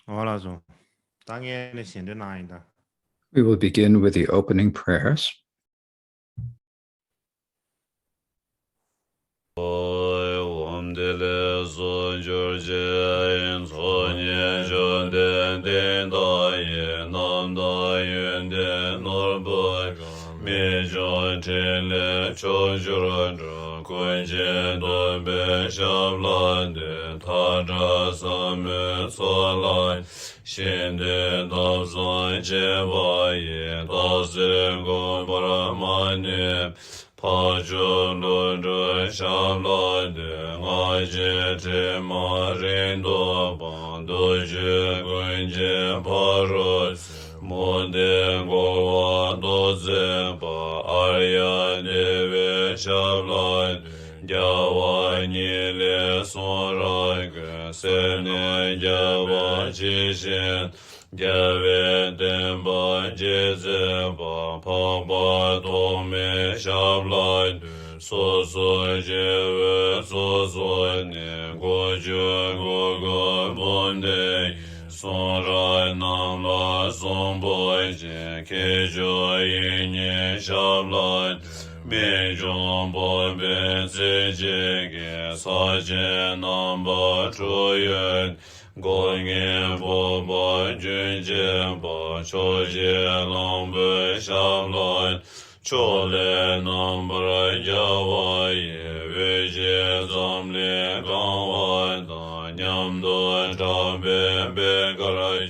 Hola, Zo. 당연히 신뢰나이다. We will begin with the opening prayers. Shinde dabzan cevaye dazir gobaramane Pajun lundu shamlade ngaje te marindo bandu je gunje parot Monde gowa doze ba arya deve shamlade Java nile sorai sene java jishin jave demba jezeba paba tome shablai soso jeve soso ne goju gogo bonde sorai namla somboy je kejo yinye shablai Bijong bo be zi ji ge sa je nam ba chu yun go nge bo ba jun je ba cho je lang bu sham lan cho le nam bra ja wa ye we je zam le gang wa da nyam do ta be be ga ra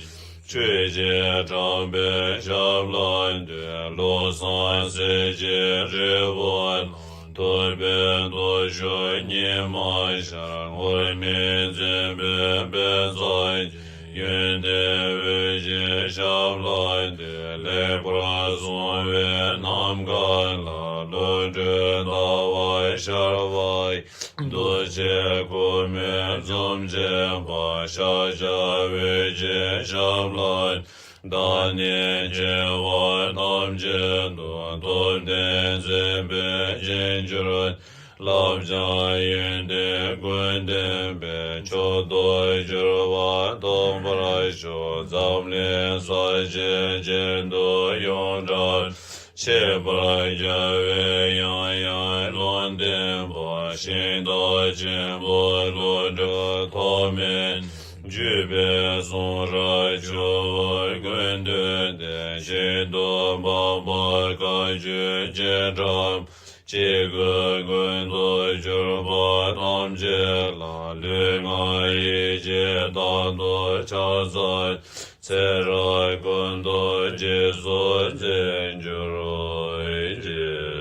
追结长辈上来的罗桑世界日本多边多说你马上我面前边边在云的为结上来的来不拉松为南干了罗着大外沙外多结国面中结把沙家为结上来 大年节我南节多多年这边人就老家人的滚的别就多就我东不来说咱们连三节节都用着 切不来家为洋洋乱的把心到见不落着他们 具备松山就滚的许多宝宝感觉见着这个滚多就把他们接了另外一些大多加在才让滚多结束真就来接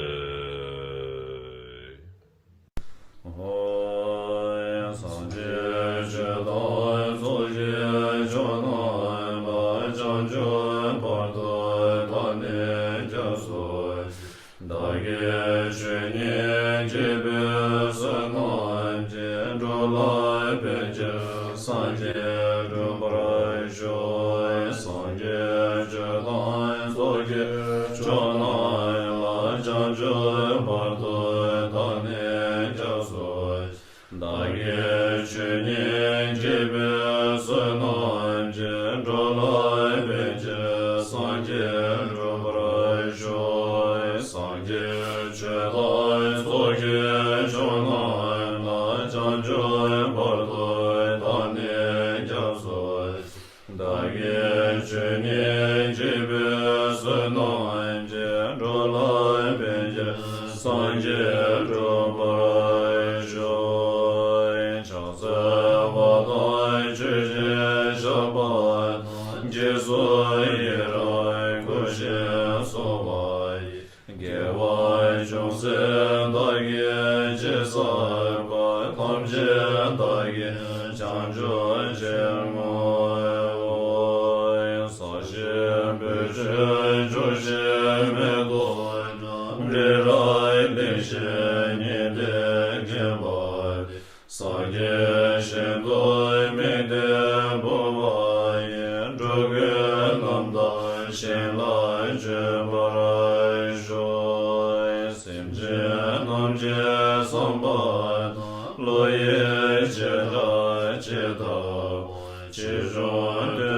Lo ye je da je da je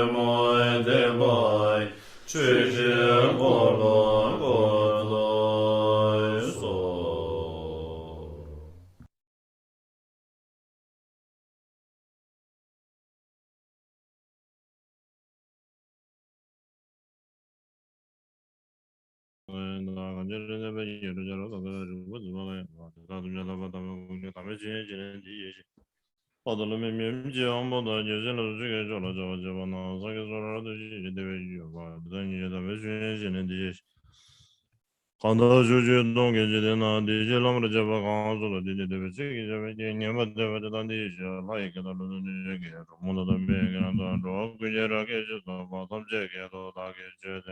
간다 주주 동계지대나 디젤람으로 잡아 강화소로 디제데베 세기자베 녀바데바데 라이케다르는 제게 모노다 메게나다 로그제라게 저도 바섬제게도 다게 제데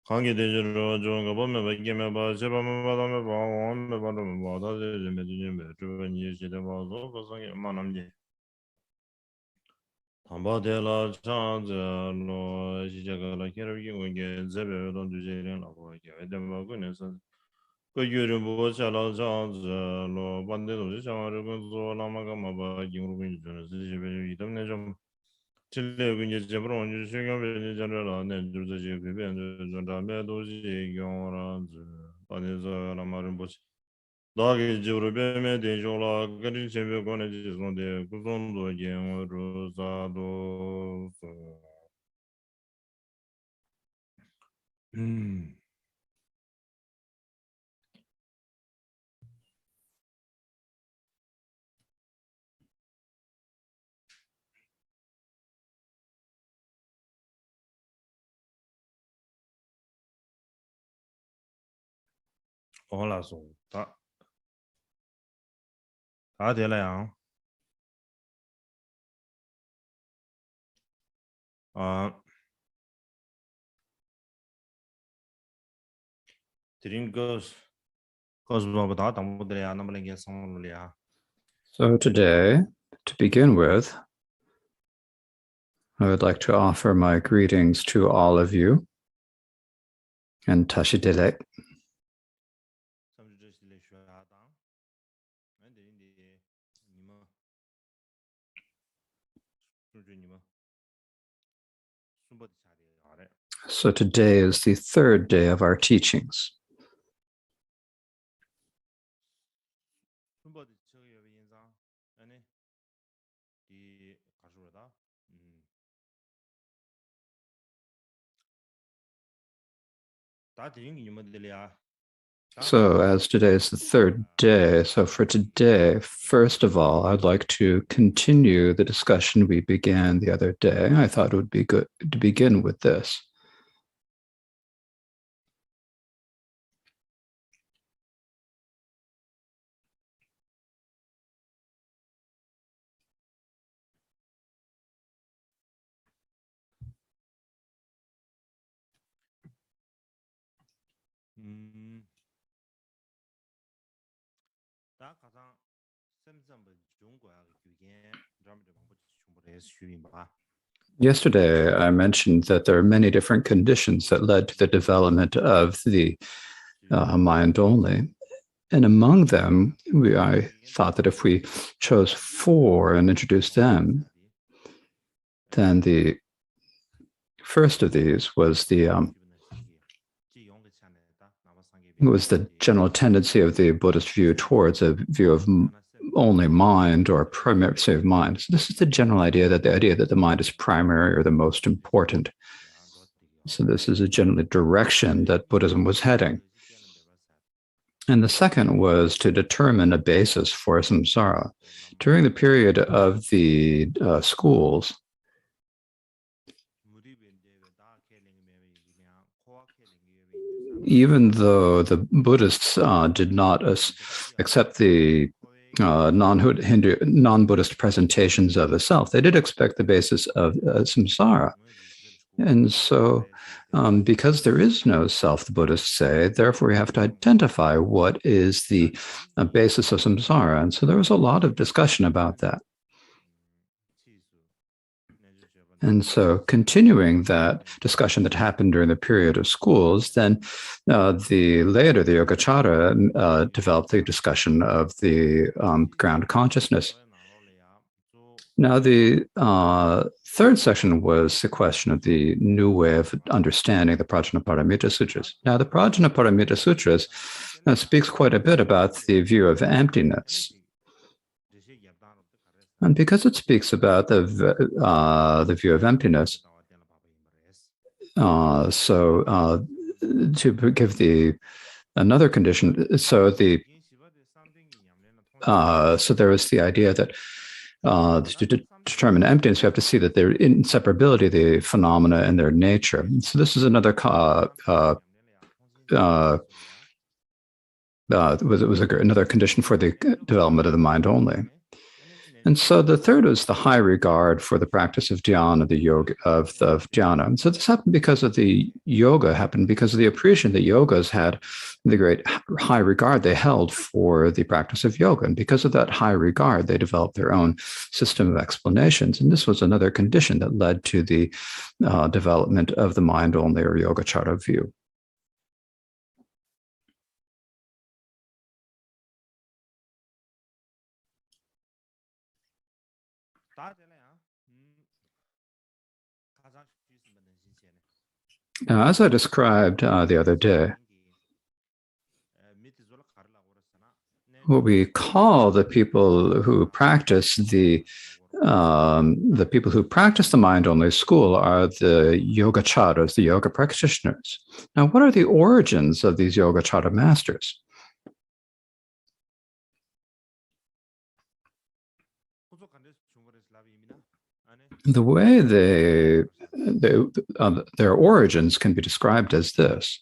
강게 대저로 좋은 보면 베게메 바 제바메 바다메 바 원메 바다메 바다제 메디제메 주변 예시데 바도 거성이 만남지 담바데라 찬자로 시작하라 캐러기 원게 제베던 주제는 하고 이게 에데마고네서 그 유를 보고 잘하자로 반대로 장화를 건조 남아가 마바 기으로 인주는 집에 이동네 좀 진례 근제 잡으러 온 주시경 배전을 안에 줄지 비변 전담에 도시 경원한 안에서 남아를 보시 나게 집으로 배매 대조라 그린 새벽 권에 지선데 구선도 경으로 사도 hola so 다 되려요 드림 거스 다 담보들이야 남을게 상물이야 So today, to begin with, I would like to offer my greetings to all of you and Tashidele. So today is the third day of our teachings. So as today is the third day, so for today, first of all, I'd like to continue the discussion we began the other day. I thought it would be good to begin with this. Yesterday, I mentioned that there are many different conditions that led to the development of the mind only. And among them, I thought that if we chose 4 and introduced them, then the first of these was the general tendency of the Buddhist view towards a view of only mind or primary state of mind. So this is the general idea that the mind is primary or the most important. So this is a general direction that Buddhism was heading. And the second was to determine a basis for samsara. During the period of the schools, even though the Buddhists did not accept the non-Buddhist presentations of the self, they did expect the basis of samsara. And so because there is no self, the Buddhists say, therefore we have to identify what is the basis of samsara. And so there was a lot of discussion about that. And so continuing that discussion that happened during the period of schools, then the Yogacara developed the discussion of the ground consciousness. Now, the third section was the question of the new way of understanding the Prajnaparamita Sutras. Now, the Prajnaparamita Sutras speaks quite a bit about the view of emptiness. And because it speaks about the view of emptiness, to give another condition. So so there was the idea that to determine emptiness, we have to see that their inseparability, the phenomena and their nature. So this is another was another condition for the development of the mind only. And so the third was the high regard for the practice of dhyana, the yoga of dhyana. And so this happened because of the yoga, happened because of the appreciation that yogas had, the great high regard they held for the practice of yoga. And because of that high regard, they developed their own system of explanations. And this was another condition that led to the development of the mind only or yogacara view. Now, as I described the other day, what we call the people who practice the people who practice the mind-only school are the yogacaras, the yoga practitioners. Now, what are the origins of these yogacara masters? The way their origins can be described as this.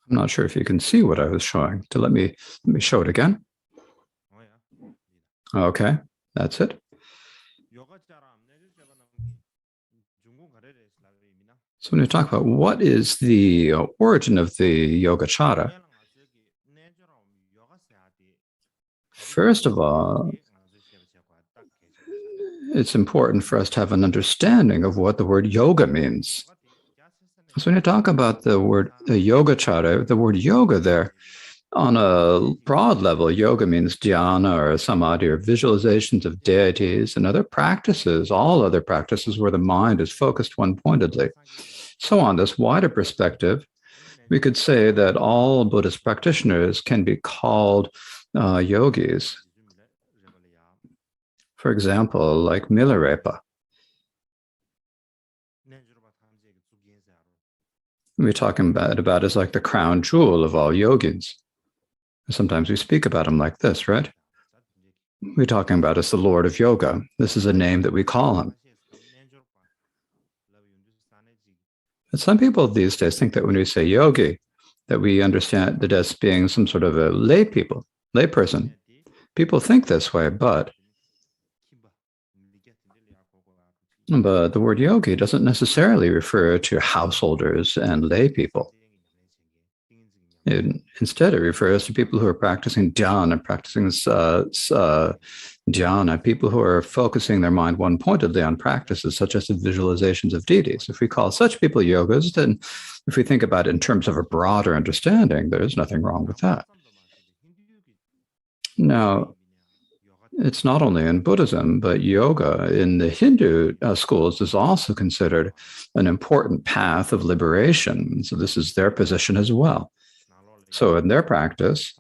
I'm not sure if you can see what I was showing. So let me show it again. Okay, that's it. So when you talk about what is the origin of the yogacara, first of all, it's important for us to have an understanding of what the word yoga means. So when you talk about the word yogacara, the word yoga there, on a broad level, yoga means dhyana or samadhi or visualizations of deities and other practices, all other practices where the mind is focused one-pointedly. So on this wider perspective, we could say that all Buddhist practitioners can be called yogis. For example, like Milarepa. We're talking about as like the crown jewel of all yogins. Sometimes we speak about him like this, right? We're talking about as the Lord of Yoga. This is a name that we call him. But some people these days think that when we say yogi, that we understand it as being some sort of a lay person. People think this way, but the word yogi doesn't necessarily refer to householders and lay people. Instead, it refers to people who are practicing dhyana, people who are focusing their mind one-pointedly on practices such as the visualizations of deities. If we call such people yogas, then if we think about it in terms of a broader understanding, there's nothing wrong with that. Now, it's not only in Buddhism, but yoga in the Hindu schools is also considered an important path of liberation. So this is their position as well. So in their practice,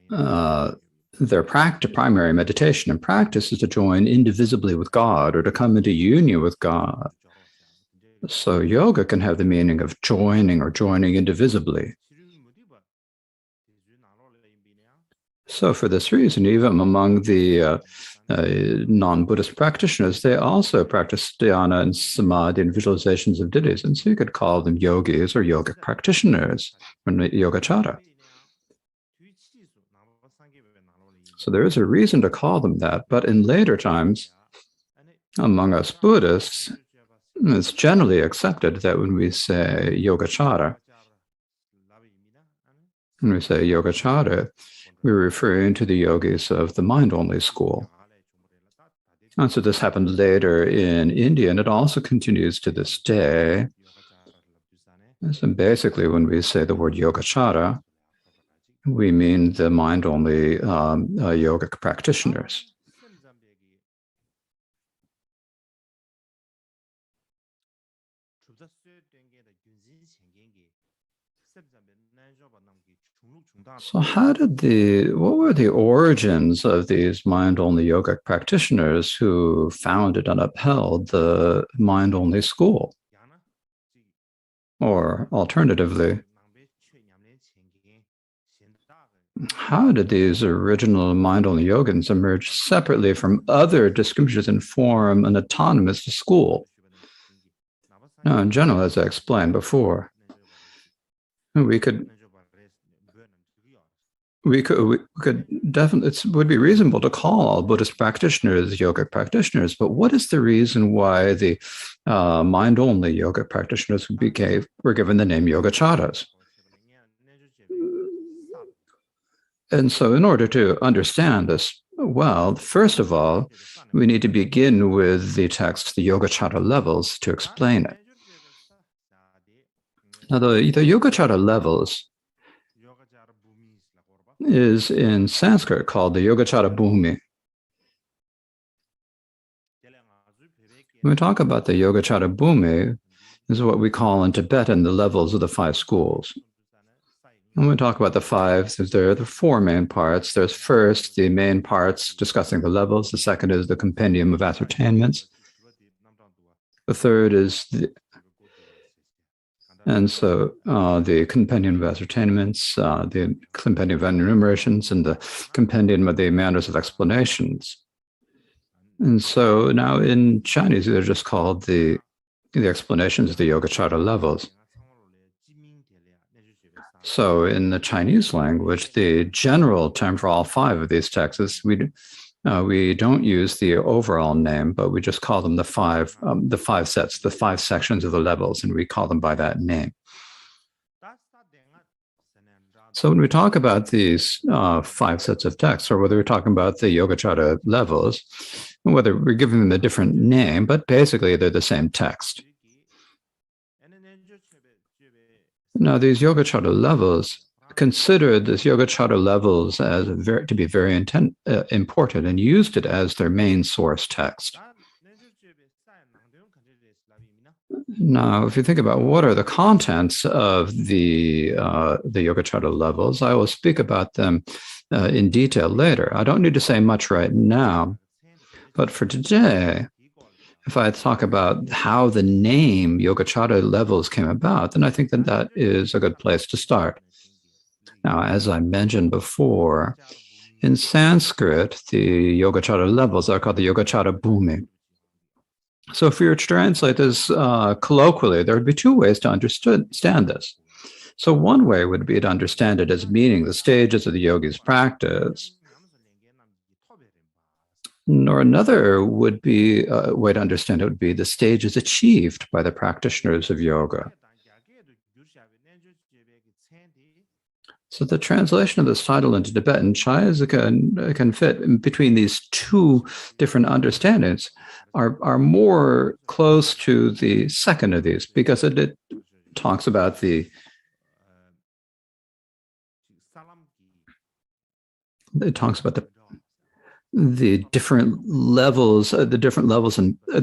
their primary meditation and practice is to join indivisibly with God or to come into union with God. So yoga can have the meaning of joining or joining indivisibly. So for this reason, even among the non-Buddhist practitioners, they also practice dhyana and samadhi and visualizations of deities. And so you could call them yogis or yogic practitioners, or yogacara. So there is a reason to call them that, but in later times, among us Buddhists, it's generally accepted that when we say yogacara, we're referring to the yogis of the mind-only school. And so this happened later in India, and it also continues to this day. So basically, when we say the word yogacara, we mean the mind-only yogic practitioners. So what were the origins of these mind-only yogic practitioners who founded and upheld the mind-only school? Or alternatively, how did these original mind-only yogins emerge separately from other discriminations and form an autonomous school? Now, in general, as I explained before, we could definitely, it would be reasonable to call all Buddhist practitioners yogic practitioners, but what is the reason why the mind-only yogic practitioners were given the name Yogacaras? And so in order to understand this well, first of all, we need to begin with the text, the Yogacara levels, to explain it. Now, the Yogacara levels is in Sanskrit called the Yogacara Bhumi. When we talk about the Yogacara Bhumi, this is what we call in Tibetan the levels of the 5 schools. And when we talk about the 5, there are the 4 main parts. There's first the main parts discussing the levels. The second is the compendium of ascertainments. The third is the compendium of ascertainments, the compendium of enumerations, and the compendium of the manners of explanations. And so now in Chinese, they're just called the explanations of the Yogacara levels. So in the Chinese language, the general term for all 5 of these texts is we don't use the overall name, but we just call them the 5 sets, the 5 sections of the levels, and we call them by that name. So when we talk about these 5 sets of texts, or whether we're talking about the Yogacara levels, whether we're giving them a different name, but basically they're the same text. Now, these Yogacara levels, consider this Yogacara levels as to be very important and used it as their main source text. Now, if you think about what are the contents of the Yogacara levels, I will speak about them in detail later. I don't need to say much right now, but for today, if I talk about how the name Yogacara levels came about, then I think that is a good place to start. Now, as I mentioned before, in Sanskrit, the Yogacara levels are called the Yogacara Bhumi. So if we were to translate this colloquially, there would be 2 ways to understand this. So one way would be to understand it as meaning the stages of the yogi's practice. Or another would be a way to understand it would be the stages achieved by the practitioners of yoga. So the translation of this title into Tibetan, Chaya can fit between these 2 different understandings, are more close to the second of these, because it talks about the different levels, and the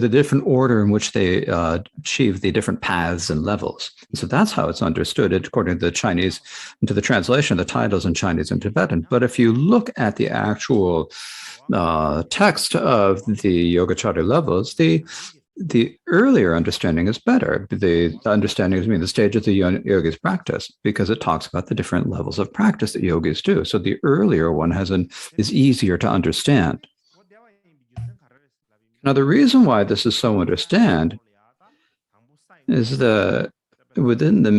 different order in which they achieve the different paths and levels. And so that's how it's understood according to the Chinese, to the translation of the titles in Chinese and Tibetan. But if you look at the actual text of the Yogacara levels, the earlier understanding is better. The understanding is the stage of the yogi's practice, because it talks about the different levels of practice that yogis do. So the earlier one is easier to understand. Now, the reason why this is so understand is that within the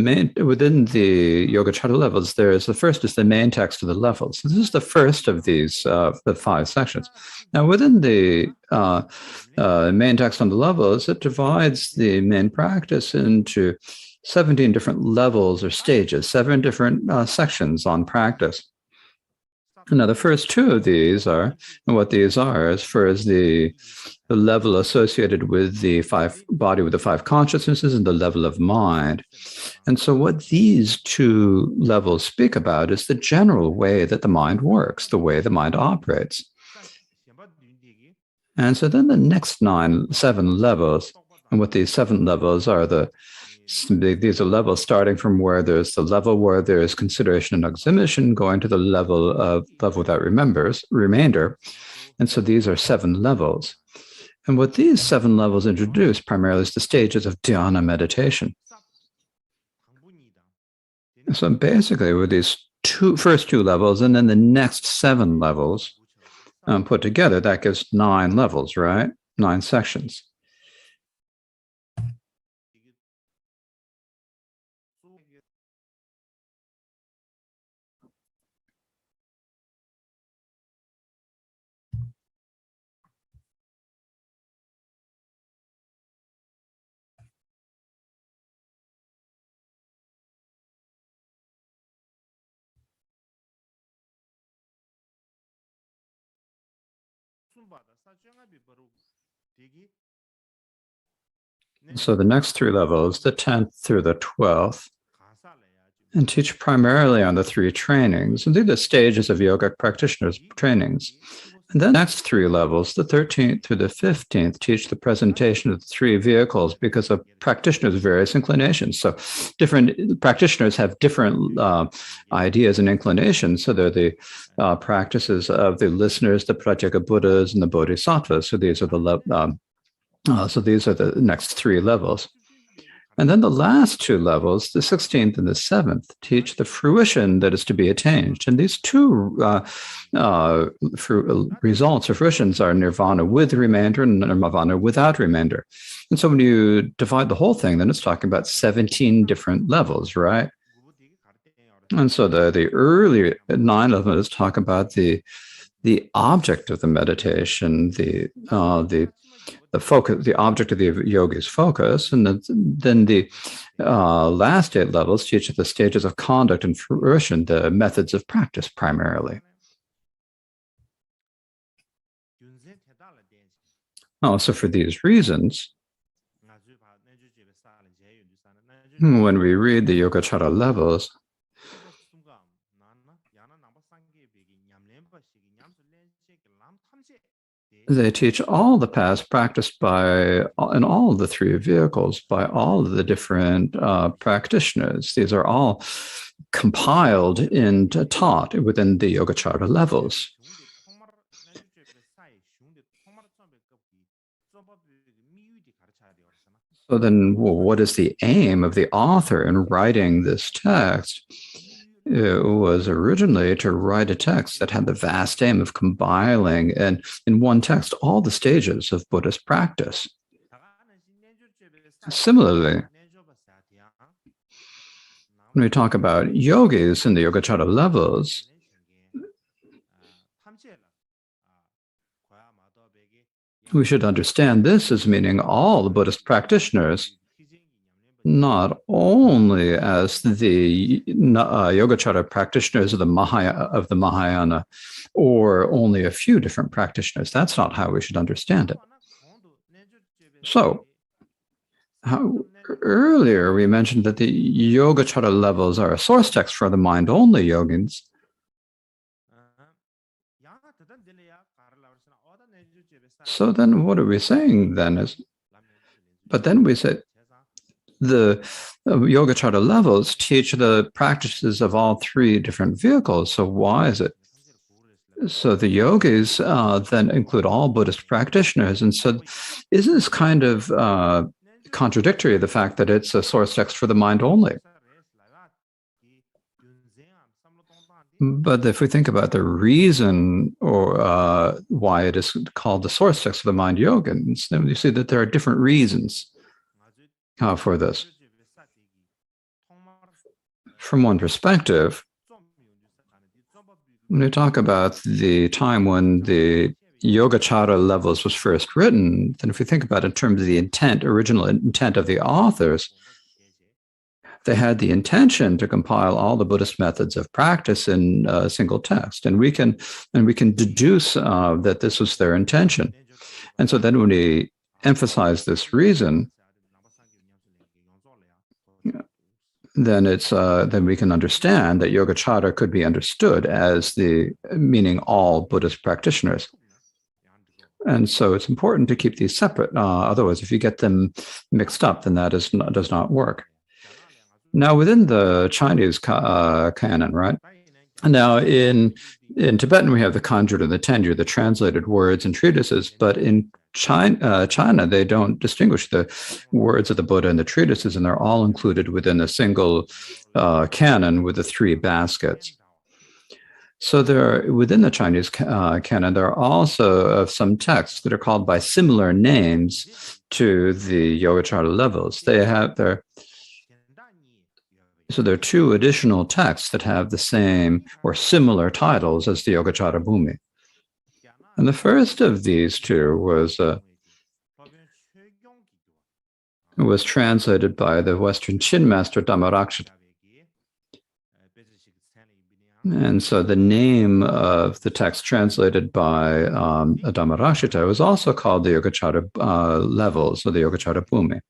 Yogacara levels, the first is the main text of the levels. This is the first of these, the 5 sections. Now, within the main text on the levels, it divides the main practice into 17 different levels or stages, 7 different sections on practice. Now, the first 2 of these are, and what these are is first the level associated with the 5 body with the 5 consciousnesses and the level of mind. And so what these 2 levels speak about is the general way that the mind works, the way the mind operates. And so then the next 7 levels, and what these 7 levels are These are levels starting from where there's the level where there's consideration and exhibition, going to the level without remainder. And so these are 7 levels. And what these 7 levels introduce primarily is the stages of dhyana meditation. So basically, with these first two levels and then the next 7 levels put together, that gives 9 levels, right? 9 sections. So the next 3 levels, the 10th through the 12th, and teach primarily on the 3 trainings. And these are the stages of yogic practitioners' trainings. And then the next 3 levels, the 13th through the 15th, teach the presentation of the 3 vehicles because of practitioners' various inclinations. So different practitioners have different ideas and inclinations. So they're the practices of the listeners, the Pratyeka Buddhas, and the Bodhisattvas. So these are the next 3 levels. And then the last 2 levels, the 16th and the 7th, teach the fruition that is to be attained. And these 2 results or fruitions are nirvana with remainder and nirvana without remainder. And so when you divide the whole thing, then it's talking about 17 different levels, right? And so the early 9 levels talk about the object of the meditation, the focus, the object of the yogi's focus, and then the last 8 levels teach the stages of conduct and fruition, the methods of practice primarily. So for these reasons, when we read the Yogacara levels, they teach all the paths practiced in all of the 3 vehicles by all of the different practitioners. These are all compiled and taught within the Yogacara levels. So then, what is the aim of the author in writing this text? It was originally to write a text that had the vast aim of compiling and in one text all the stages of Buddhist practice. Similarly, when we talk about yogis in the Yogacara levels, we should understand this as meaning all the Buddhist practitioners, not only as the Yogacara practitioners of the Mahayana, or only a few different practitioners. That's not how we should understand it. So, earlier we mentioned that the Yogacara levels are a source text for the mind-only yogins. So then what are we saying then is, but then we said, the Yogacara levels teach the practices of all 3 different vehicles. So why is it? So the yogis then include all Buddhist practitioners. And so isn't this kind of contradictory, the fact that it's a source text for the mind only? But if we think about the reason or why it is called the source text for the mind yogins, then you see that there are different reasons for this. From one perspective, when we talk about the time when the Yogacara levels was first written, then if we think about it in terms of the original intent of the authors, they had the intention to compile all the Buddhist methods of practice in a single text, and we can deduce that this was their intention. And so then when we emphasize this reason, then we can understand that Yogacara could be understood as meaning all Buddhist practitioners. And so it's important to keep these separate. Otherwise, if you get them mixed up, then that does not work. Now, within the Chinese canon, right? Now, in Tibetan, we have the Kanjur and the Tenjur, the translated words and treatises, but in China, they don't distinguish the words of the Buddha and the treatises, and they're all included within a single canon with the three baskets. So within the Chinese canon, there are also some texts that are called by similar names to the Yogacara levels. So there are two additional texts that have the same or similar titles as the Yogacara Bhumi. And the first of these two was translated by the Western Chin master Dhammarakshita. And so the name of the text translated by Dhammarakshita was also called the Yogacara levels, or the Yogacara Bhumi.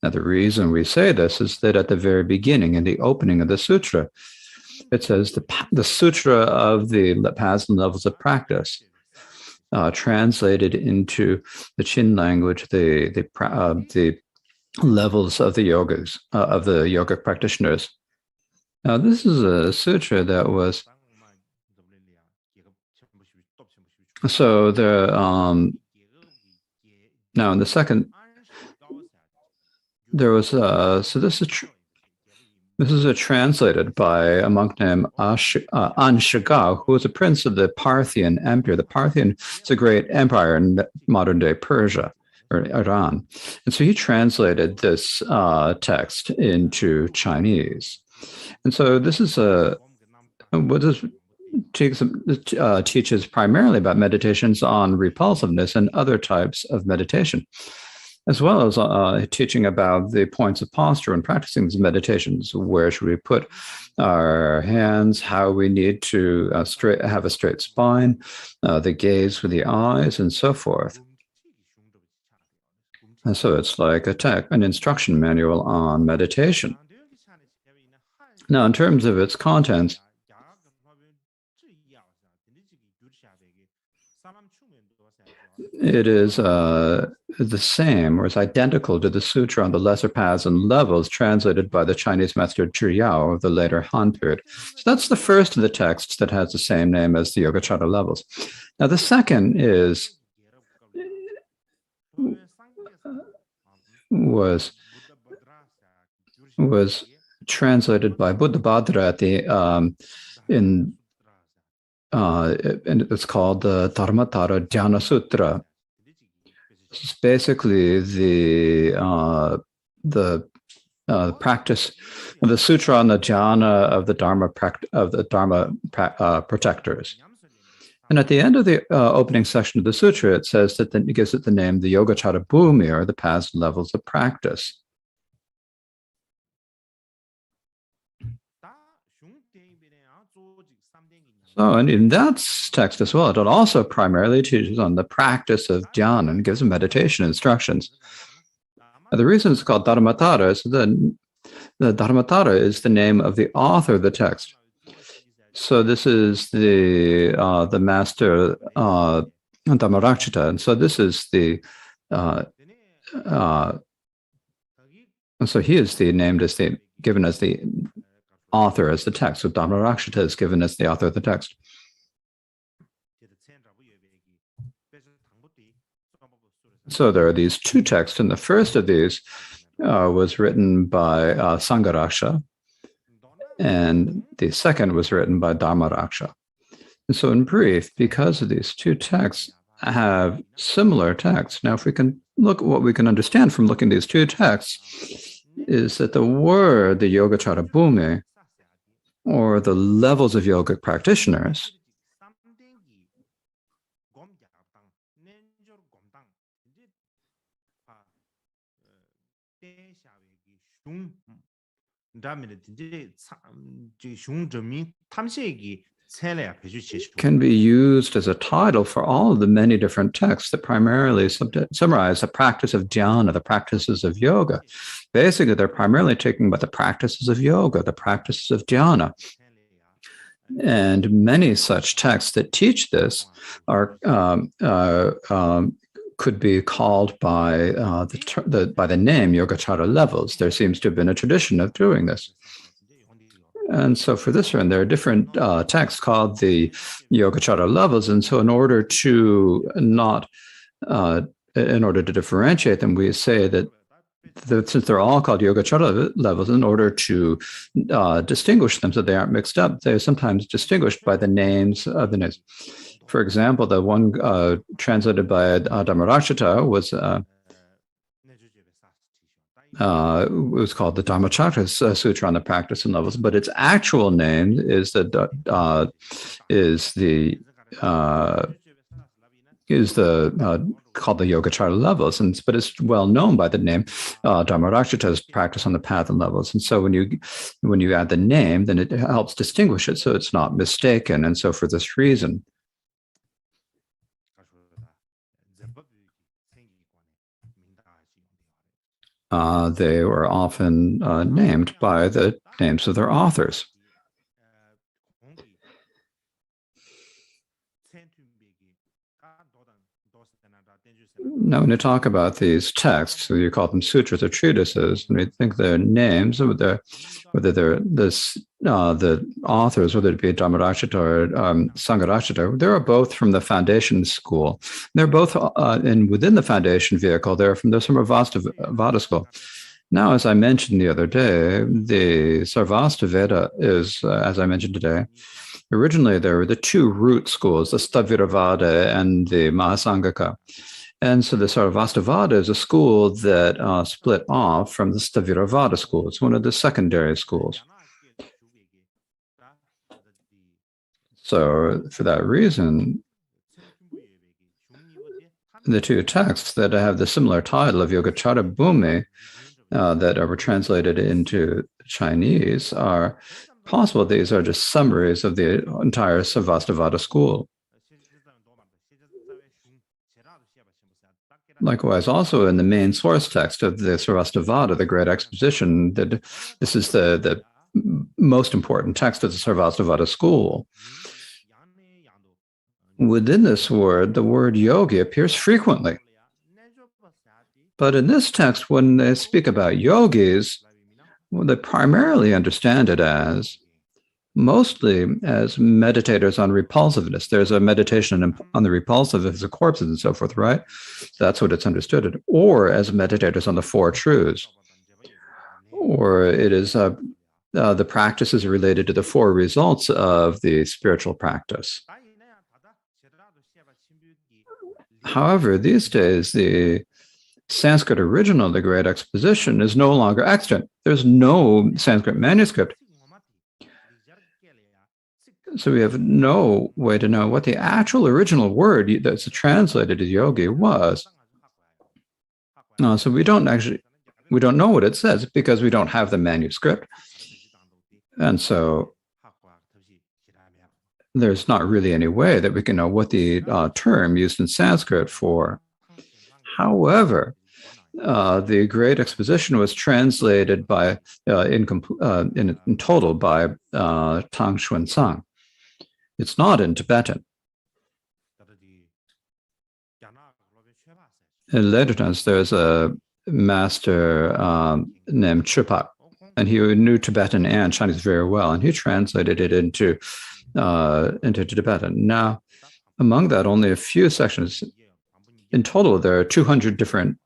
Now, the reason we say this is that at the very beginning, in the opening of the sutra, it says the sutra of the paths and levels of practice, translated into the Chin language, the levels of the yogas, of the yogic practitioners. Now, this is a sutra that was so now in the second there was so this is translated by a monk named Anshiga, who was a prince of the Parthian Empire. The Parthian is a great empire in modern day Persia or Iran, and so he translated this text into Chinese. And so this is what this teaches primarily about meditations on repulsiveness and other types of meditation, as well as teaching about the points of posture and practicing these meditations. Where should we put our hands, how we need to have a straight spine, the gaze with the eyes, and so forth. And so it's like an instruction manual on meditation. Now, in terms of its contents, it is the same or is identical to the sutra on the lesser paths and levels translated by the Chinese master Zhi Yao of the later Han period. So that's the first of the texts that has the same name as the Yogacara levels. Now, the second was translated by Buddhabhadra at and it's called the Dharmatara Dhyana Sutra. It's basically the practice of the sutra on the jhana of the Dharma protectors. And at the end of the opening section of the sutra, it says that it gives it the name the Yogacara Bhumi, or the paths and levels of practice. So, and in that text as well, it also primarily teaches on the practice of dhyana and gives meditation instructions. Now, the reason it's called Dharmatara is that the Dharmatara is the name of the author of the text. So this is the master Dhammarakshita, and so this is so he is given as the author as the text. So Dhammarakshita is given as the author of the text. So there are these two texts, and the first of these was written by Sangaraksha, and the second was written by Dharmaraksha. And so in brief, because of these two texts have similar texts, now if we can look at what we can understand from looking at these two texts, is that the word, the Yogacara Bhumi, or the levels of yogic practitioners, can be used as a title for all of the many different texts that primarily summarize the practice of dhyana, the practices of yoga. Basically, they're primarily talking about the practices of yoga, the practices of dhyana. And many such texts that teach this are could be called by by the name Yogacara levels. There seems to have been a tradition of doing this. And so for this one, there are different texts called the Yogacara levels. And so in order to differentiate them, we say that since they're all called Yogacara levels, in order to distinguish them so they aren't mixed up, they're sometimes distinguished by the names of the names. For example, the one translated by Dhammarakshita was called the Dhammacakra Sutra on the practice and levels, but its actual name is called the Yogacara levels, but it's well known by the name Dhammarakshita's practice on the path and levels. And so when you add the name, then it helps distinguish it so it's not mistaken. And so for this reason, they were often named by the names of their authors. Now, when you talk about these texts, so you call them sutras or treatises, and we think their names, whether they're the authors, whether it be Dhammarakshita or Sangharakshita, they're both from the foundation school. They're both within the foundation vehicle. They're from the Sarvastivada school. Now, as I mentioned the other day, the Sarvastivada is, as I mentioned today, originally there were the two root schools, the Staviravada and the Mahasangaka. And so the Sarvastivada is a school that split off from the Staviravada school. It's one of the secondary schools. So for that reason, the two texts that have the similar title of Yogacara Bhumi that were translated into Chinese are possible. These are just summaries of the entire Sarvastivada school. Likewise, also in the main source text of the Sarvastivada, the Great Exposition, that this is the most important text of the Sarvastivada school. Within this word, the word yogi appears frequently. But in this text, when they speak about yogis, well, they primarily understand it mostly as meditators on repulsiveness. There's a meditation on the repulsiveness of corpses and so forth, right? That's what it's understood. Or as meditators on the four truths. Or it is the practices related to the four results of the spiritual practice. However, these days, the Sanskrit original of the Great Exposition is no longer extant. There's no Sanskrit manuscript. So we have no way to know what the actual original word that's translated as yogi was. So we don't know what it says because we don't have the manuscript. And so there's not really any way that we can know what the term used in Sanskrit for. However, the Great Exposition was translated by in total by Tang Xuanzang. It's not in Tibetan. In later times, there's a master named Chupak, and he knew Tibetan and Chinese very well, and he translated it into Tibetan. Now, among that, only a few sections. In total, there are 200 different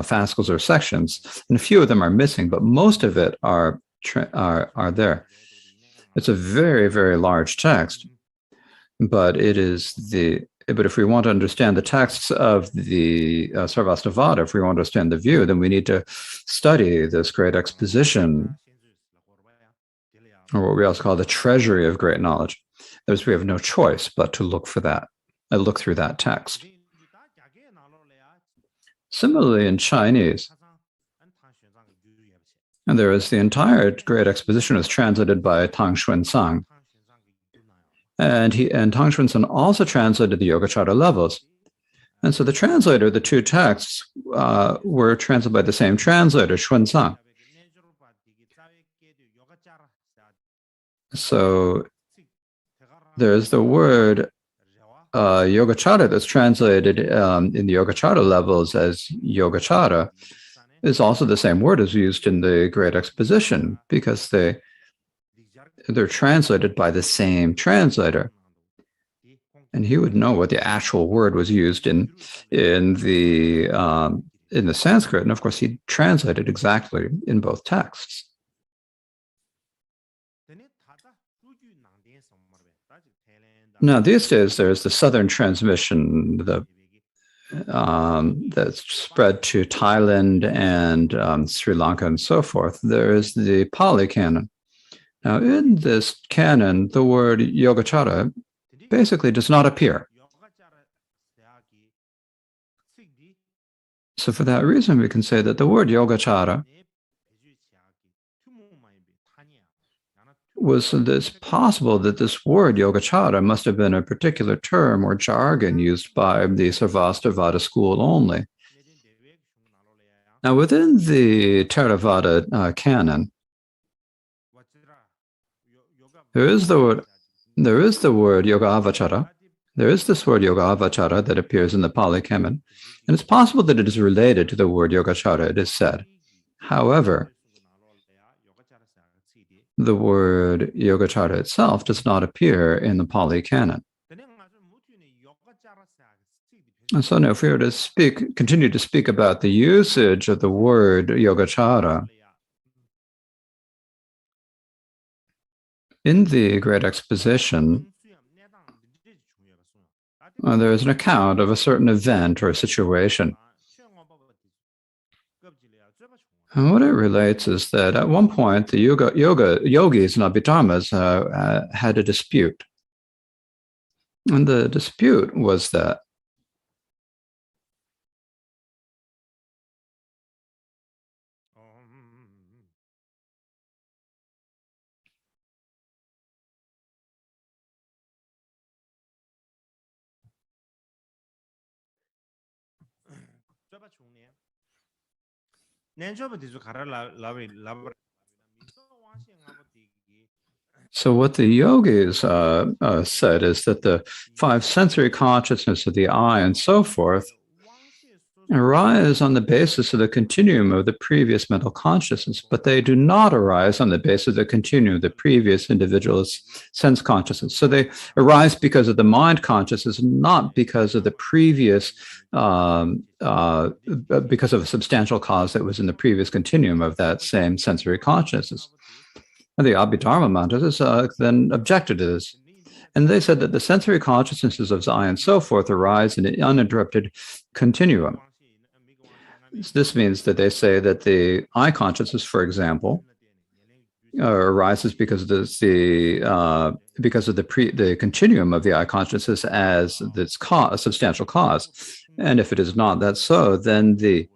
fascicles or sections, and a few of them are missing, but most of it are there. It's a very, very large text, but if we want to understand the texts of the Sarvastivada, if we want to understand the view, then we need to study this Great Exposition, or what we also call the treasury of great knowledge. That is, we have no choice but to look for that, look through that text. Similarly, in Chinese, and there is the entire Great Exposition was translated by Tang Xuanzang. And Tang Xuanzang also translated the Yogacara levels. And so the translator, the two texts were translated by the same translator, Xuanzang. So there's the word Yogacara that's translated in the Yogacara levels as Yogacara is also the same word as used in the Great Exposition because they're translated by the same translator, and he would know what the actual word was used in the Sanskrit, and of course he translated exactly in both texts. Now these days there's the southern transmission, that's spread to Thailand and Sri Lanka and so forth. There is the Pali canon. Now, in this canon, the word Yogacara basically does not appear. So for that reason, we can say that the word Yogacara was this possible that this word Yogacara must have been a particular term or jargon used by the Sarvastivada school only. Now, within the Theravada canon, there is the word Yogaavachara. There is this word Yogaavachara that appears in the Pali canon, and it's possible that it is related to the word Yogacara, it is said. However, the word Yogacara itself does not appear in the Pali canon. And so now if we were to continue to speak about the usage of the word Yogacara, in the Great Exposition, there is an account of a certain event or a situation. And what it relates is that at one point, the yogis and abhidharmas had a dispute. And the dispute was that so what the yogis said is that the five sensory consciousness of the eye and so forth arise on the basis of the continuum of the previous mental consciousness, but they do not arise on the basis of the continuum of the previous individual's sense consciousness. So they arise because of the mind consciousness, not because of the previous, because of a substantial cause that was in the previous continuum of that same sensory consciousness. And the Abhidharma Mantas then objected to this. And they said that the sensory consciousnesses of eye and so forth arise in an uninterrupted continuum. This means that they say that the eye consciousness, for example, arises because of the continuum of the eye consciousness as its substantial cause. And if it is not that so, then it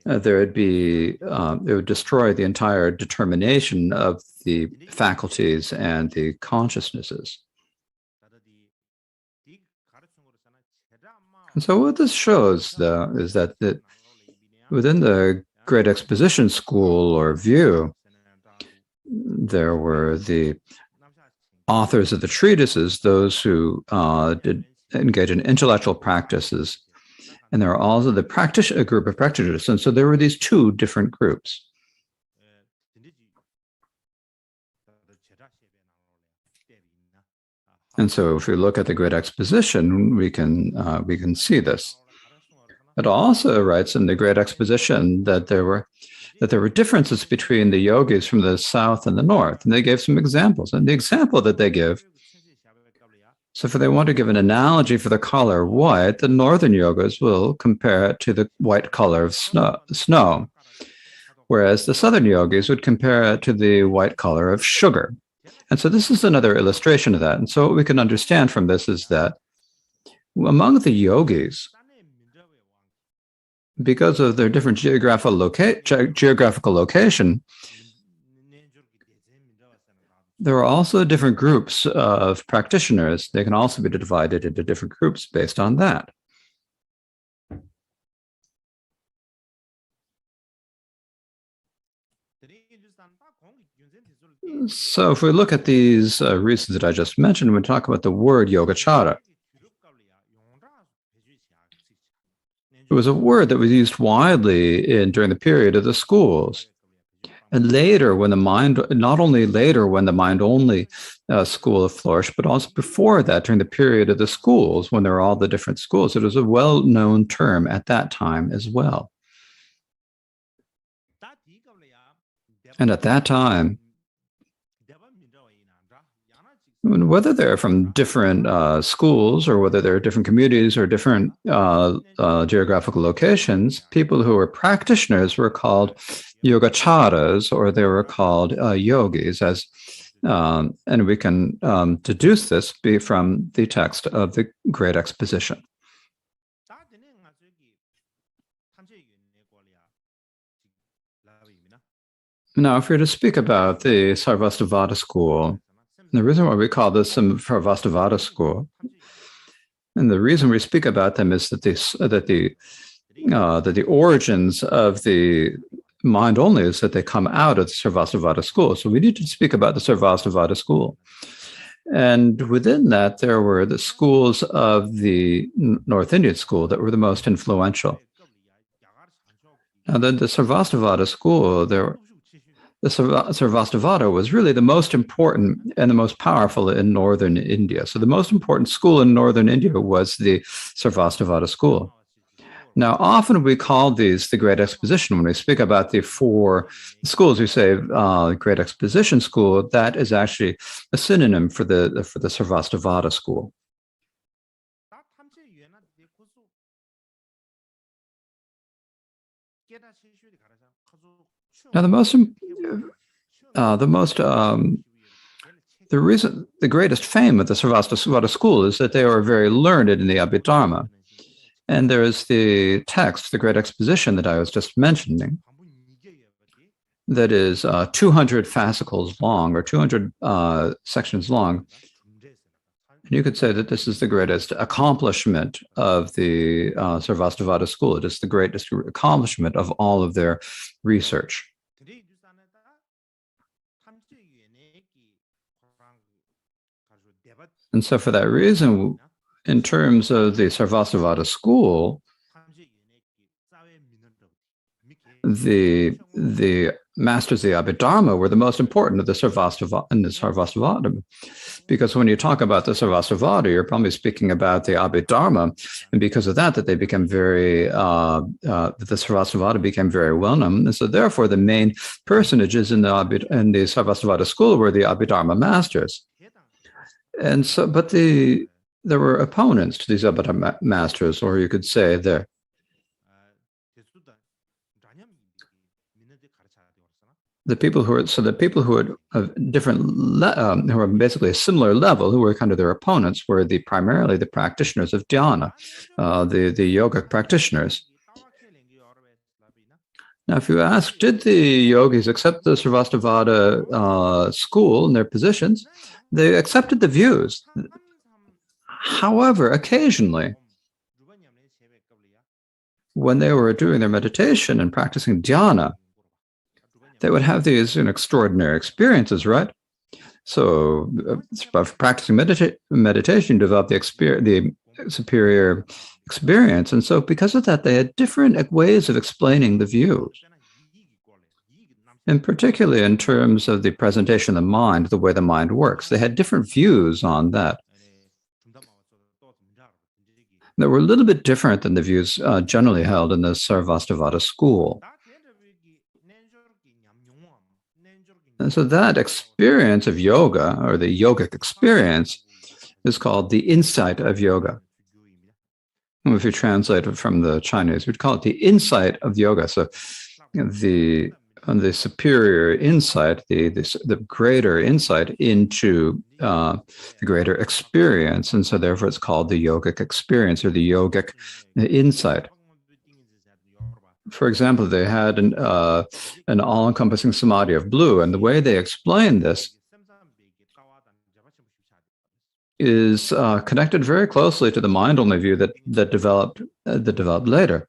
would destroy the entire determination of the faculties and the consciousnesses. And so what this shows, though, is that within the Great Exposition school or view, there were the authors of the treatises, those who did engage in intellectual practices, and there are also a group of practitioners. And so there were these two different groups. And so if we look at the Great Exposition, we can see this. It also writes in the Great Exposition that there were differences between the yogis from the south and the north, and they gave some examples. And the example that they give, so if they want to give an analogy for the color white, the northern yogas will compare it to the white color of snow, whereas the southern yogis would compare it to the white color of sugar. And so this is another illustration of that. And so what we can understand from this is that among the yogis, because of their different geographical location, there are also different groups of practitioners. They can also be divided into different groups based on that. So if we look at these reasons that I just mentioned, we talk about the word Yogacara. It was a word that was used widely during the period of the schools. And later, when the mind, not only later when the mind-only school flourished, but also before that, during the period of the schools, when there were all the different schools, it was a well-known term at that time as well. And at that time, whether they're from different schools or whether they're different communities or different geographical locations, people who were practitioners were called yogacharas, or they were called yogis, and we can deduce this from the text of the Great Exposition. Now, if we're to speak about the Sarvastivada school, the reason why we call this the Sarvastivada school, and the reason we speak about them is that the origins of the mind only is that they come out of the Sarvastivada school. So we need to speak about the Sarvastivada school. And within that, there were the schools of the North Indian school that were the most influential. And then the Sarvastivada school, the Sarvastivada was really the most important and the most powerful in northern India. So the most important school in northern India was the Sarvastivada school. Now, often we call these the Great Exposition. When we speak about the four schools, we say Great Exposition school. That is actually a synonym for the Sarvastivada school. Now, the greatest fame of the Sarvastivada school is that they were very learned in the Abhidharma. And there is the text, the Great Exposition that I was just mentioning, that is 200 fascicles long, or 200 sections long. And you could say that this is the greatest accomplishment of the Sarvastivada school. It is the greatest accomplishment of all of their research. And so for that reason, in terms of the Sarvastivada school, the masters of the Abhidharma were the most important of the Sarvastivada. Because when you talk about the Sarvastivada, you're probably speaking about the Abhidharma, and because of that they became very, the Sarvastivada became very well known. And so therefore the main personages in the Sarvastivada school were the Abhidharma masters. And so, but there were opponents to these Abhidharma masters, or you could say the people who were of different, who were basically a similar level, who were kind of their opponents, were primarily the practitioners of dhyana, the yogic practitioners. Now, if you ask, did the yogis accept the Sarvastivada school and their positions? They accepted the views. However, occasionally, when they were doing their meditation and practicing dhyana, they would have these extraordinary experiences, right? So, by practicing meditation, you develop the superior experience. And so, because of that, they had different ways of explaining the views. And particularly in terms of the presentation of the mind, the way the mind works, they had different views on that. That were a little bit different than the views generally held in the Sarvastivada school. And so that experience of yoga, or the yogic experience, is called the insight of yoga. And if you translate it from the Chinese, we'd call it the insight of yoga. So the superior insight, the greater insight into the greater experience. And so therefore it's called the yogic experience, or the yogic insight. For example, they had an all-encompassing samadhi of blue, and the way they explain this is connected very closely to the mind-only view that developed later.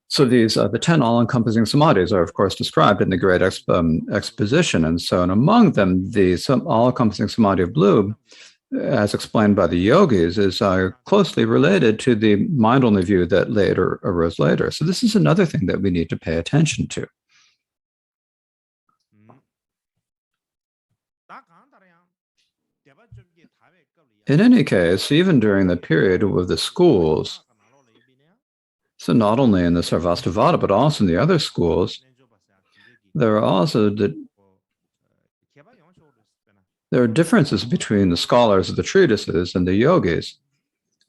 So these the 10 all-encompassing samadhis are, of course, described in the Great Exposition, and so among them, the all-encompassing samadhi of blue as explained by the yogis, is closely related to the mind-only view that later arose later. So this is another thing that we need to pay attention to. In any case, even during the period of the schools, so not only in the Sarvastivada, but also in the other schools, there are differences between the scholars of the treatises and the yogis.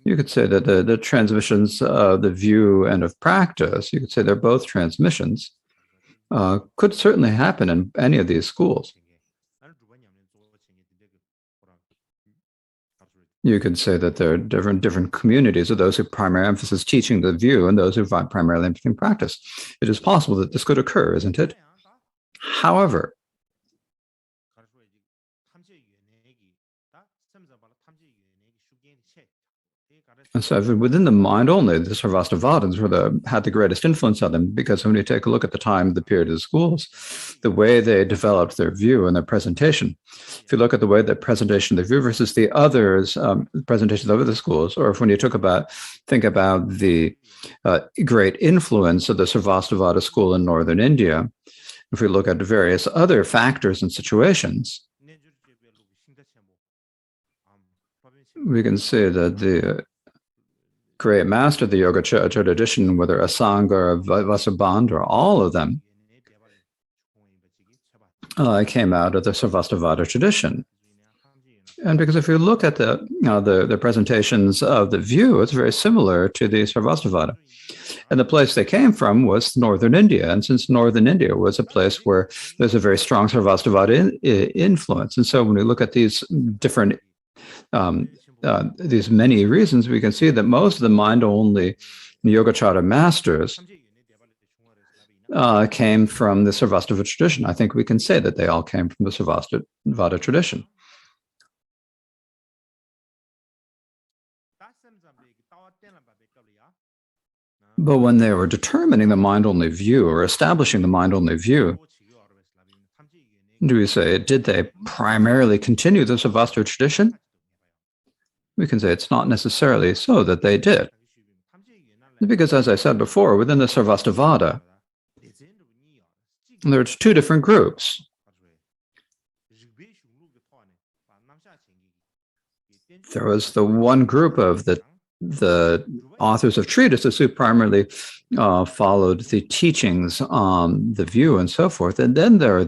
You could say that the transmissions of the view and of practice, you could say they're both transmissions, could certainly happen in any of these schools. You could say that there are different communities of those who primarily emphasize teaching the view and those who primarily emphasize practice. It is possible that this could occur, isn't it? However, and so within the mind only, the Sarvastivadins had the greatest influence on them, because when you take a look at the time of the period of the schools, the way they developed their view and their presentation, if you look at the way that presentation of the view versus the others, presentations of other schools, or if when you think about the great influence of the Sarvastivada school in northern India, if we look at various other factors and situations, we can say that the great master of the yoga tradition, whether Asanga or Vasubandu or all of them, came out of the Sarvastivada tradition. And because if you look at the presentations of the view, it's very similar to the Sarvastivada. And the place they came from was northern India. And since northern India was a place where there's a very strong Sarvastivada influence. And so when we look at these different these many reasons, we can see that most of the mind-only Yogacara masters came from the Sarvastivada tradition. I think we can say that they all came from the Sarvastivada tradition. But when they were determining the mind-only view or establishing the mind-only view, do we say, did they primarily continue the Sarvastivada tradition? We can say it's not necessarily so that they did. Because as I said before, within the Sarvastivada, there's two different groups. There was the one group of the authors of treatises who primarily followed the teachings on the view and so forth. And then there are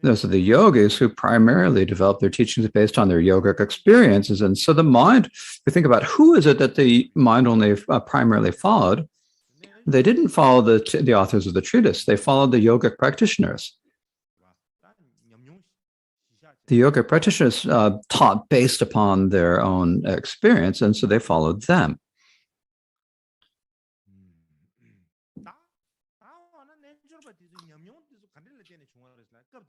those are the yogis who primarily develop their teachings based on their yogic experiences. And so the mind, we think about who is it that the mind only primarily followed. They didn't follow the authors of the treatise. They followed the yogic practitioners. The yogic practitioners taught based upon their own experience, and so they followed them.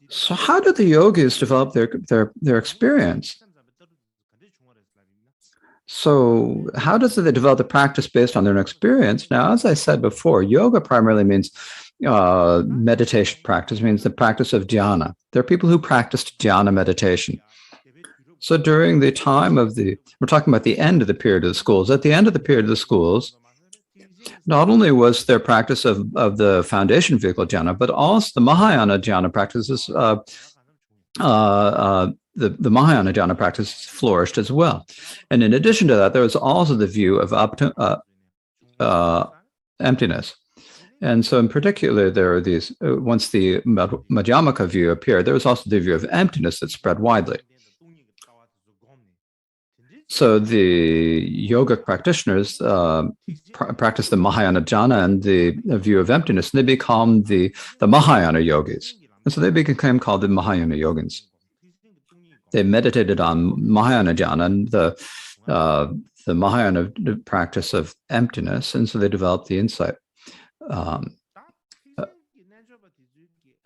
So how did the yogis develop their experience? So how does they develop the practice based on their own experience? Now, as I said before, yoga primarily means meditation practice, means the practice of dhyana. There are people who practiced dhyana meditation. So during the time of we're talking about the end of the period of the schools. At the end of the period of the schools, not only was there practice of the foundation vehicle dhyana, but also the Mahayana dhyana practices, the Mahayana dhyana practice flourished as well. And in addition to that, there was also the view of emptiness. And so in particular, there are these, once the Madhyamaka view appeared, there was also the view of emptiness that spread widely. So the yogic practitioners practice the Mahayana jhana and the view of emptiness, and they become the Mahayana yogis. And so they became called the Mahayana yogins. They meditated on Mahayana jhana and the Mahayana practice of emptiness, and so they developed the insight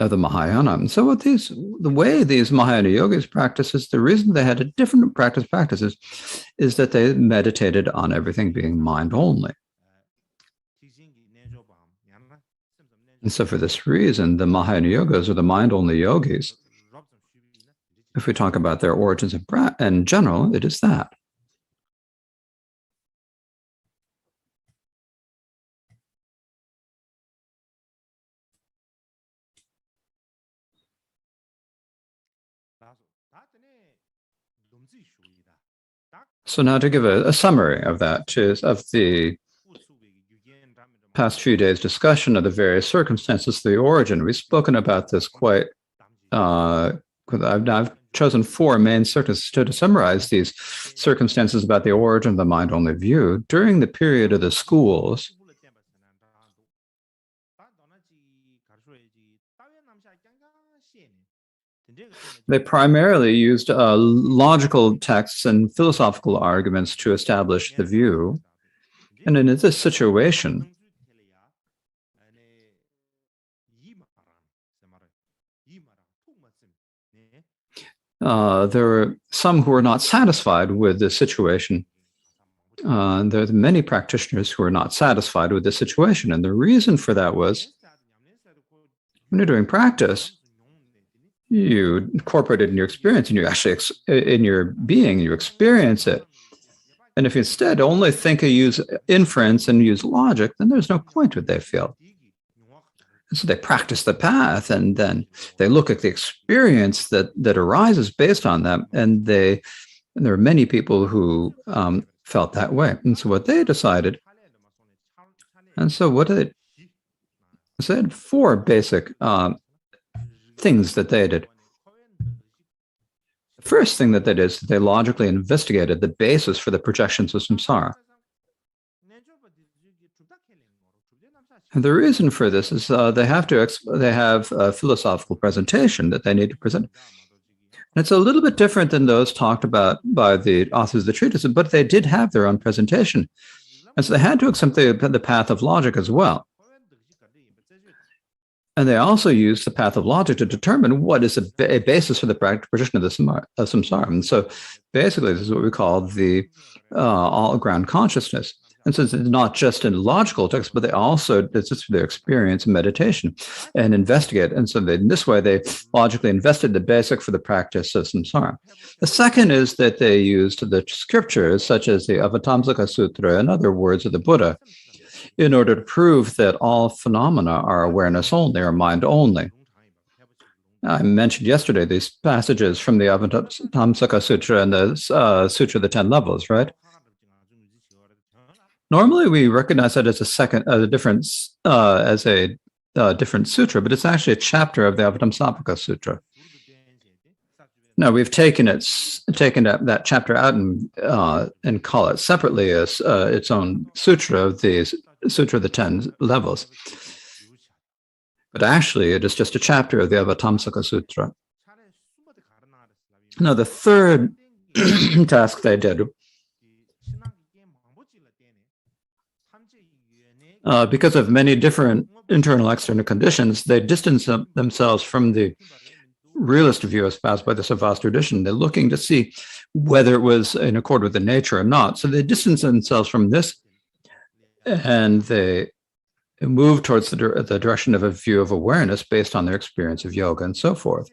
of the Mahayana. And so the way these Mahayana yogis practices, the reason they had a different practices is that they meditated on everything being mind only. And so for this reason, the Mahayana yogas, or the mind only yogis, If we talk about their origins in general, it is that. So now to give a summary of that, of the past few days' discussion of the various circumstances of the origin. We've spoken about this quite, I've chosen four main circumstances to summarize these circumstances about the origin of the mind-only view. During the period of the schools, they primarily used logical texts and philosophical arguments to establish the view. And in this situation, there were some who were not satisfied with the situation. There are many practitioners who are not satisfied with the situation. And the reason for that was, when you're doing practice, you incorporate it in your experience, and you actually, in your being, you experience it. And if you instead only think or use inference and use logic, then there's no point to it, they feel. And so they practice the path, and then they look at the experience that arises based on that. And there are many people who felt that way. And so what they decided, and so what they said, four basic things that they did. The first thing that they did is they logically investigated the basis for the projections of samsara. And the reason for this is they have a philosophical presentation that they need to present. And it's a little bit different than those talked about by the authors of the treatise, but they did have their own presentation. And so they had to accept the path of logic as well. And they also used the path of logic to determine what is a basis for the practical projection of samsara. And so basically, this is what we call the all-ground consciousness. And so it's not just in logical texts, but they also, it's just their experience and meditation and investigate. And so in this way, they logically invested the basic for the practice of samsara. The second is that they used the scriptures, such as the Avatamsaka Sutra and other words of the Buddha, in order to prove that all phenomena are awareness only, or mind only. I mentioned yesterday these passages from the Avatamsaka Sutra and the Sutra of the 10 Levels, right? Normally, we recognize that as a different sutra, but it's actually a chapter of the Avatamsaka Sutra. Now we've taken that chapter out and call it separately as its own sutra of the Sutra of the 10 Levels. But actually, it is just a chapter of the Avatamsaka Sutra. Now, the third task they did, because of many different internal external conditions, they distanced themselves from the realist view espoused by the Savas tradition. They're looking to see whether it was in accord with the nature or not. So they distanced themselves from this, and they moved towards the direction of a view of awareness based on their experience of yoga and so forth.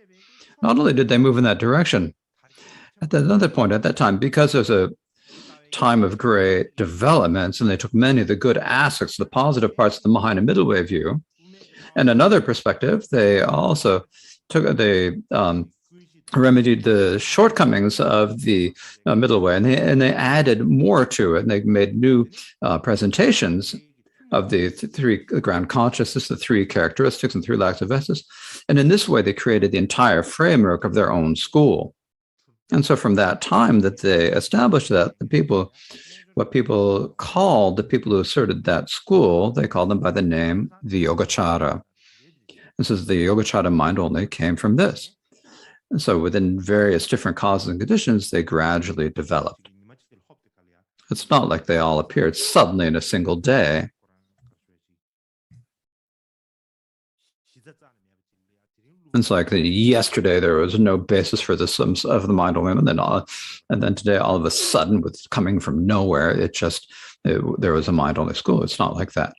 Not only did they move in that direction, at another point at that time, because there's a time of great developments, and they took many of the good aspects, the positive parts of the Mahayana middle way view. And another perspective, they also remedied the shortcomings of the middle way, and they added more to it, and they made new presentations of the three ground consciousness, the three characteristics, and three lacks of vestas. And in this way, they created the entire framework of their own school. And so from that time that they established that, what people called the people who asserted that school, they called them by the name the Yogacara. This is the Yogacara mind only came from this. And so within various different causes and conditions, they gradually developed. It's not like they all appeared suddenly in a single day. It's like yesterday there was no basis for this of the mind only, and then today all of a sudden, with coming from nowhere, there was a mind only school. It's not like that.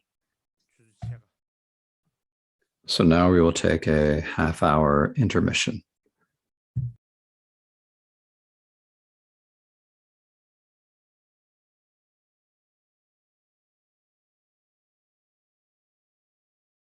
So now we will take a half-hour intermission.